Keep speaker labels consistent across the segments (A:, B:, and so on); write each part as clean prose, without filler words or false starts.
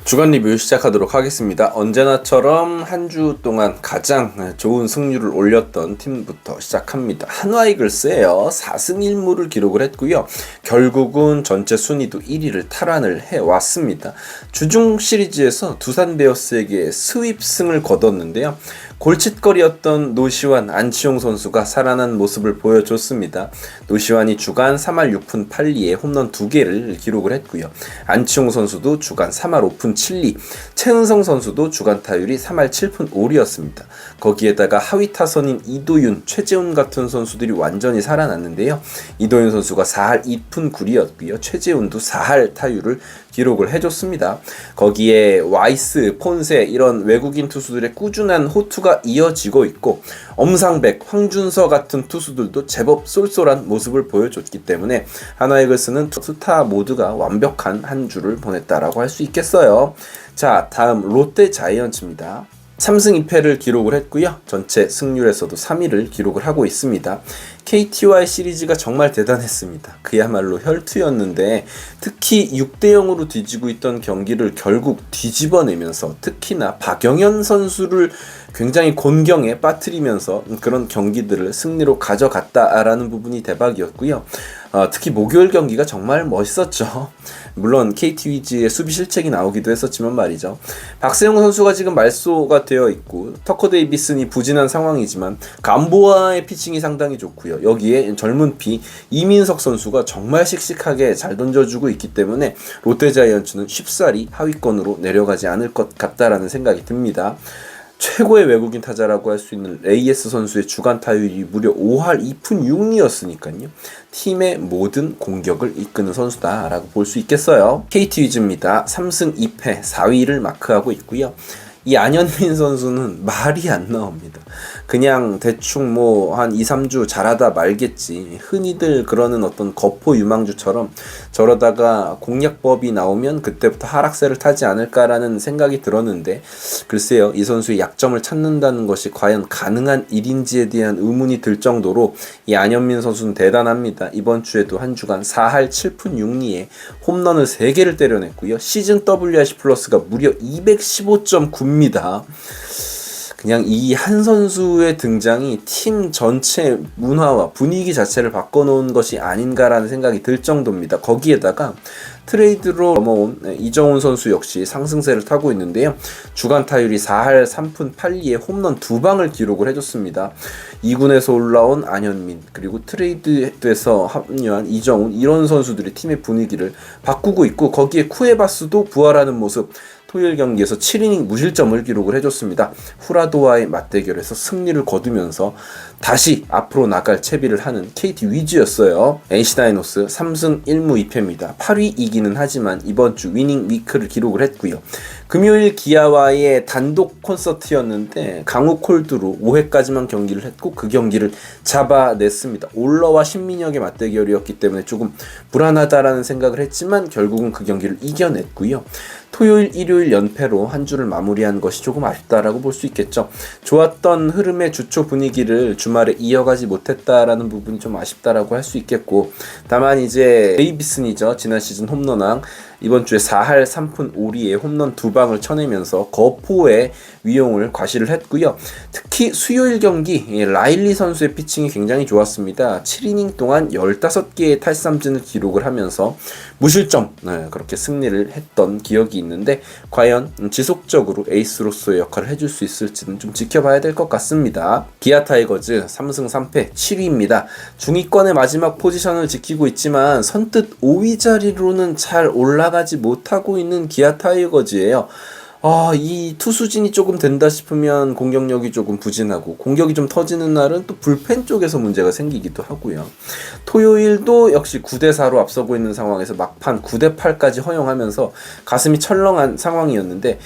A: 주간 리뷰 시작하도록 하겠습니다. 언제나처럼 한 주 동안 가장 좋은 승률을 올렸던 팀부터 시작합니다. 한화이글스예요. 4승 1무를 기록을 했고요. 결국은 전체 순위도 1위를 탈환을 해왔습니다. 주중 시리즈에서 두산 베어스에게 스윕승을 거뒀는데요. 골칫거리였던 노시환, 안치홍 선수가 살아난 모습을 보여줬습니다. 노시환이 주간 3할 6푼 8리에 홈런 2개를 기록을 했고요. 안치홍 선수도 주간 3할 5푼 7리, 최은성 선수도 주간 타율이 3할 7푼 5리였습니다. 거기에다가 하위 타선인 이도윤, 최재훈 같은 선수들이 완전히 살아났는데요. 이도윤 선수가 4할 2푼 9리였고요. 최재훈도 4할 타율을 기록을 해줬습니다. 거기에 와이스, 폰세 이런 외국인 투수들의 꾸준한 호투가 이어지고 있고 엄상백, 황준서 같은 투수들도 제법 쏠쏠한 모습을 보여줬기 때문에 한화이글스는 투타 모두가 완벽한 한 주를 보냈다라고 할 수 있겠어요. 자, 다음 롯데 자이언츠입니다. 3승 2패를 기록을 했고요. 전체 승률에서도 3위를 기록을 하고 있습니다. KT와의 시리즈가 정말 대단했습니다. 그야말로 혈투였는데 특히 6대0으로 뒤지고 있던 경기를 결국 뒤집어내면서 특히나 박영현 선수를 굉장히 곤경에 빠뜨리면서 그런 경기들을 승리로 가져갔다라는 부분이 대박이었고요. 특히 목요일 경기가 정말 멋있었죠. 물론 KT 위즈의 수비 실책이 나오기도 했었지만 말이죠. 박세용 선수가 지금 말소가 되어 있고 터커 데이비슨이 부진한 상황이지만 감보아의 피칭이 상당히 좋고요. 여기에 젊은 피 이민석 선수가 정말 씩씩하게 잘 던져주고 있기 때문에 롯데자이언츠는 쉽사리 하위권으로 내려가지 않을 것 같다라는 생각이 듭니다. 최고의 외국인 타자라고 할 수 있는 레이에스 선수의 주간 타율이 무려 5할 2푼 6리였으니까요. 팀의 모든 공격을 이끄는 선수다라고 볼 수 있겠어요. KT 위즈입니다. 3승 2패 4위를 마크하고 있고요. 이 안현민 선수는 말이 안 나옵니다. 그냥 대충 한 2, 3주 잘하다 말겠지. 흔히들 그러는 어떤 거포 유망주처럼 저러다가 공략법이 나오면 그때부터 하락세를 타지 않을까라는 생각이 들었는데 글쎄요. 이 선수의 약점을 찾는다는 것이 과연 가능한 일인지에 대한 의문이 들 정도로 이 안현민 선수는 대단합니다. 이번 주에도 한 주간 4할 7푼 6리에 홈런을 3개를 때려냈고요. 시즌 WRC 플러스가 무려 215.9입니다. 그냥 이 한 선수의 등장이 팀 전체 문화와 분위기 자체를 바꿔놓은 것이 아닌가라는 생각이 들 정도입니다. 거기에다가 트레이드로 넘어온 이정훈 선수 역시 상승세를 타고 있는데요. 주간 타율이 4할 3푼 8리에 홈런 2방을 기록을 해줬습니다. 2군에서 올라온 안현민 그리고 트레이드에서 합류한 이정훈 이런 선수들이 팀의 분위기를 바꾸고 있고 거기에 쿠에바스도 부활하는 모습 토요일 경기에서 7이닝 무실점을 기록을 해줬습니다. 후라도와의 맞대결에서 승리를 거두면서 다시 앞으로 나갈 채비를 하는 KT 위즈였어요. NC 다이노스 3승 1무 2패입니다. 8위 이기는 하지만 이번 주 위닝 위크를 기록을 했고요. 금요일 기아와의 단독 콘서트였는데 강우 콜드로 5회까지만 경기를 했고 그 경기를 잡아냈습니다. 올러와 신민혁의 맞대결이었기 때문에 조금 불안하다라는 생각을 했지만 결국은 그 경기를 이겨냈고요. 토요일, 일요일 연패로 한 주를 마무리한 것이 조금 아쉽다라고 볼 수 있겠죠. 좋았던 흐름의 주초 분위기를 주말에 이어가지 못했다라는 부분이 좀 아쉽다라고 할 수 있겠고 다만 이제 데이비슨이죠. 지난 시즌 홈런왕 이번 주에 4할 3푼 5리에 홈런 2방을 쳐내면서 거포의 위용을 과시를 했고요. 특히 수요일 경기 라일리 선수의 피칭이 굉장히 좋았습니다. 7이닝 동안 15개의 탈삼진을 기록을 하면서 무실점 그렇게 승리를 했던 기억이 있는데 과연 지속적으로 에이스로서의 역할을 해줄 수 있을지는 좀 지켜봐야 될 것 같습니다. 기아 타이거즈 3승 3패 7위입니다. 중위권의 마지막 포지션을 지키고 있지만 선뜻 5위 자리로는 잘 올라가지 못하고 있는 기아 타이거즈예요. 이 투수진이 조금 된다 싶으면 공격력이 조금 부진하고 공격이 좀 터지는 날은 또 불펜 쪽에서 문제가 생기기도 하고요. 토요일도 역시 9대4로 앞서고 있는 상황에서 막판 9대8까지 허용하면서 가슴이 철렁한 상황이었는데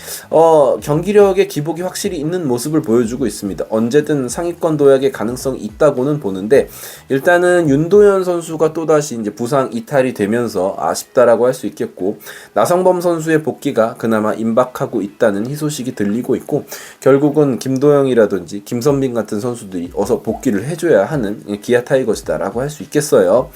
A: 경기력의 기복이 확실히 있는 모습을 보여주고 있습니다. 언제든 상위권 도약의 가능성이 있다고는 보는데 일단은 윤도현 선수가 또다시 이제 부상 이탈이 되면서 아쉽다라고 할 수 있겠고 나성범 선수의 복귀가 그나마 임박하고 있다는 희소식이 들리고 있고 결국은 김도영이라든지 김선빈 같은 선수들이 어서 복귀를 해줘야 하는 기아 타이거즈다라고 할 수 있겠어요.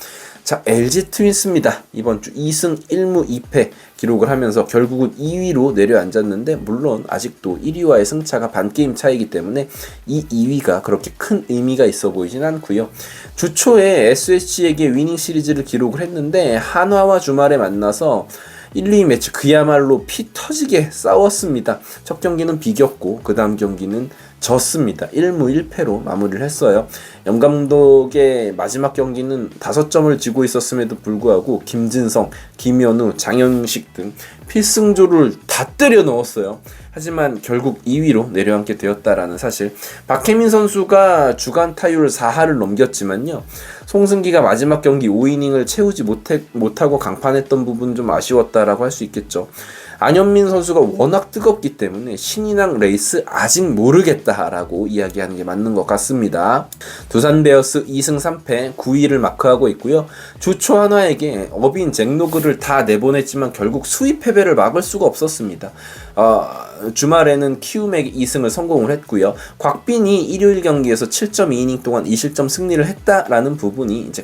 A: 자, LG 트윈스입니다. 이번 주 2승 1무 2패 기록을 하면서 결국은 2위로 내려앉았는데, 물론 아직도 1위와의 승차가 반 게임 차이기 때문에 이 2위가 그렇게 큰 의미가 있어 보이진 않고요. 주 초에 SSG에게 위닝 시리즈를 기록을 했는데 한화와 주말에 만나서 1, 2위 매치 그야말로 피 터지게 싸웠습니다. 첫 경기는 비겼고 그 다음 경기는 졌습니다. 1무 1패로 마무리를 했어요. 염 감독의 마지막 경기는 5점을 지고 있었음에도 불구하고 김진성, 김현우, 장영식 등 필승조를 다 때려 넣었어요. 하지만 결국 2위로 내려앉게 되었다라는 사실. 박혜민 선수가 주간 타율 4할을 넘겼지만요, 송승기가 마지막 경기 5이닝을 채우지 못하고 강판했던 부분 좀 아쉬웠다라고 할 수 있겠죠. 안현민 선수가 워낙 뜨겁기 때문에 신인왕 레이스 아직 모르겠다라고 이야기하는 게 맞는 것 같습니다. 두산 베어스 2승 3패 9위를 마크하고 있고요. 주초 한화에게 어빈 잭로그를 다 내보냈지만 결국 수위 패배를 막을 수가 없었습니다. 주말에는 키움에게 2승을 성공을 했고요. 곽빈이 일요일 경기에서 7.2이닝 동안 2실점 승리를 했다라는 부분이 이제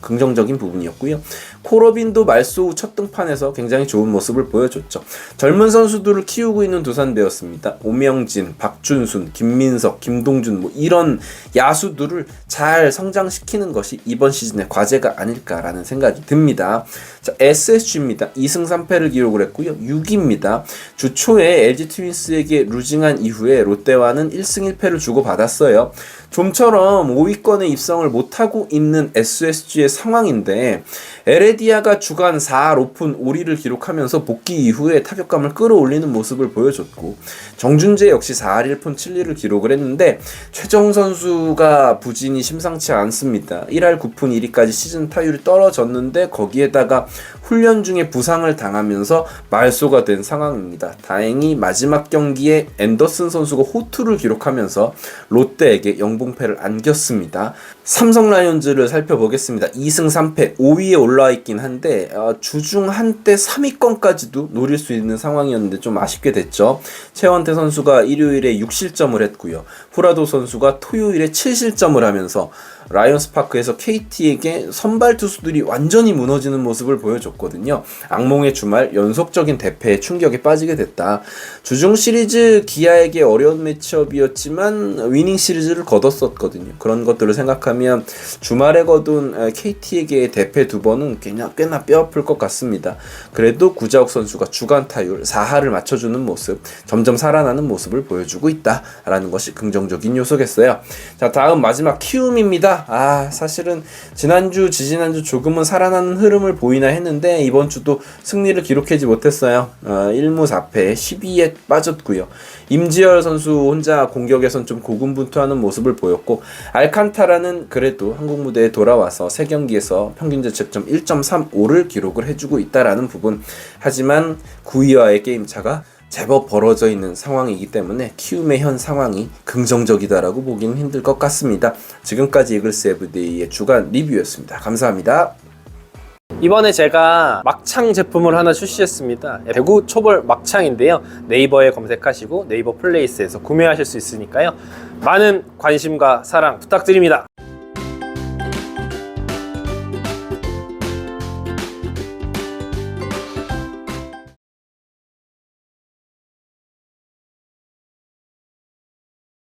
A: 긍정적인 부분이었고요. 코러빈도 말소 후 첫 등판에서 굉장히 좋은 모습을 보여줬죠. 젊은 선수들을 키우고 있는 두산 베어스입니다. 오명진, 박준순, 김민석, 김동준 이런 야수들을 잘 성장시키는 것이 이번 시즌의 과제가 아닐까라는 생각이 듭니다. 자, SSG입니다. 2승 3패를 기록을 했고요. 6위입니다. 주 초에 LG 트윈스에게 루징한 이후에 롯데와는 1승 1패를 주고받았어요. 좀처럼 5위권에 입성을 못하고 있는 SSG의 상황인데, 에레디아가 주간 4할 오픈 5리를 기록하면서 복귀 이후에 타격감을 끌어올리는 모습을 보여줬고, 정준재 역시 4할 1푼 7리를 기록을 했는데 최정 선수가 부진이 심상치 않습니다. 1할 9푼 1리까지 시즌 타율이 떨어졌는데 거기에다가 훈련 중에 부상을 당하면서 말소가 된 상황입니다. 다행히 마지막 경기에 앤더슨 선수가 호투를 기록하면서 롯데에게 영봉패를 안겼습니다. 삼성 라이온즈를 살펴보겠습니다. 2승 3패 5위에 올라와 있긴 한데 주중 한때 3위권까지도 노릴 수 있는 상황이었는데 좀 아쉽게 됐죠. 최원태 선수가 일요일에 6실점을 했고요. 후라도 선수가 토요일에 7실점을 하면서 라이온스 파크에서 KT에게 선발 투수들이 완전히 무너지는 모습을 보여줬거든요. 악몽의 주말 연속적인 대패에 충격에 빠지게 됐다. 주중 시리즈 기아에게 어려운 매치업이었지만 위닝 시리즈를 거뒀었거든요. 그런 것들을 생각하면 주말에 거둔 KT에게 대패 2번은 꽤나 뼈아플 것 같습니다. 그래도 구자욱 선수가 주간 타율 4할을 맞춰주는 모습, 점점 살아나는 모습을 보여주고 있다라는 것이 긍정적인 요소겠어요. 자, 다음 마지막 키움입니다. 사실은 지난주, 지지난주 조금은 살아나는 흐름을 보이나 했는데 이번 주도 승리를 기록하지 못했어요. 1무 4패 12위에 빠졌고요. 임지열 선수 혼자 공격에선 좀 고군분투하는 모습을 보였고, 알칸타라는 그래도 한국 무대에 돌아와서 3경기에서 평균 자책점 1.35를 기록을 해주고 있다라는 부분. 하지만 9위와의 게임차가 제법 벌어져 있는 상황이기 때문에 키움의 현 상황이 긍정적이다라고 보기는 힘들 것 같습니다. 지금까지 이글스 에브리데이의 주간 리뷰였습니다. 감사합니다.
B: 이번에 제가 막창 제품을 하나 출시했습니다. 대구 초벌 막창인데요. 네이버에 검색하시고 네이버 플레이스에서 구매하실 수 있으니까요. 많은 관심과 사랑 부탁드립니다.